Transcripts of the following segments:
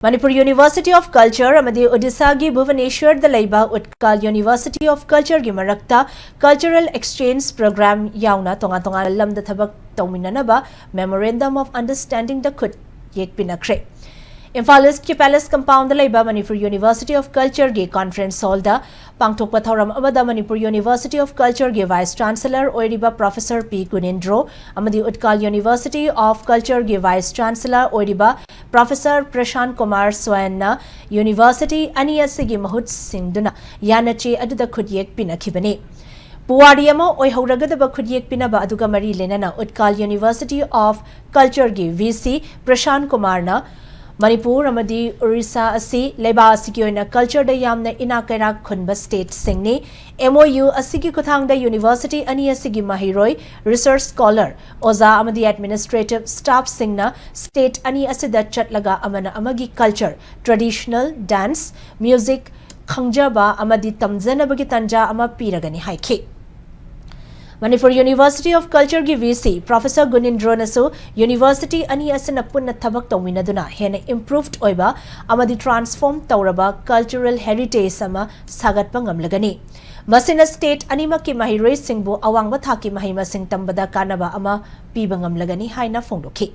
Manipur University of Culture amadi Odisha gi Bhubaneswar da leiba UTKAL University of Culture gi marakta Cultural Exchange Program yauna tonga lam da thabak tawminanaba Memorandum of Understanding da khut yek pinakre. Imphal East ki Palace Compound da leiba Manipur University of Culture gi Conference Hall da pangthokpa thoram amada Manipur University of Culture gi Vice Chancellor oiriba Professor P. Gunindro amadi UTKAL University of Culture gi Vice Chancellor oiriba Professor Prashant Kumar Swainna University ani asigi mahut singduna yanache aduda khudyek pinakhibani. Puwari ama oihauраgadaba khudyek pinaba aduga mari lenana UTKAL University of Culture gi VC Prashant Kumar na Manipur amadi Orissa asi leba asigi oina culture da yamna inakaira khunba state singni MoU asigi kuthang da university ani asigi mahiroi research scholar oza amadi administrative staff singna state ani asida chatlaga amana amagi culture traditional dance music khangjaba amadi tamjanabagi tanja ama piragani haikhi. Manipur University of Culture gi VC Professor Gunindro nasu University ani asina punna thabak tawminaduna hena improved oiba amadi transform tawraba cultural heritage sama sagatpa ngamlagani. Masina state anima ki mahiroi singbu awangba thaki mahima sing tambada kanaba ama piba ngamlagani haina phongdokhi.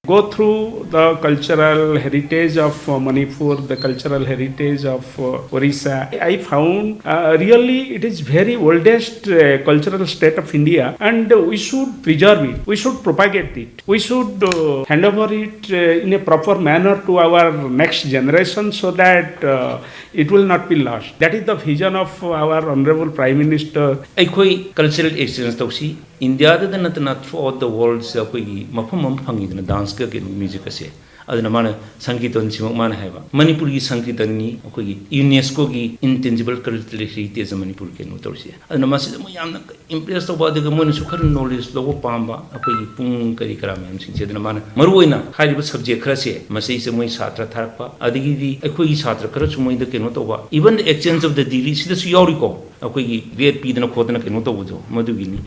Go through the cultural heritage of Manipur, the cultural heritage of Orissa. I found really it is very oldest cultural state of India, and we should preserve it. We should propagate it. We should hand over it in a proper manner to our next generation so that it will not be lost. That is the vision of our Honorable Prime Minister. Aikoi cultural exchange tausi India da natna throughout the world se koi mafam phangi na dance ka ke music ase aduna mana sangeeton chimok mana haiba Manipur gi sangeetan ni koi UNESCO gi intangible cultural heritage Manipur ke no torsi aduna ma se mo yamna impress to ba de mo su khar knowledge lo pamba koi pung kari kara mem sing se aduna mana maruina haiba subject khara se masai se moi satra tharpa adigi di koi satra khara chu moi de ke no to ba even the exchange of the degree sida su yori ko koi grade p de no khodna ke no to bo madu gi ni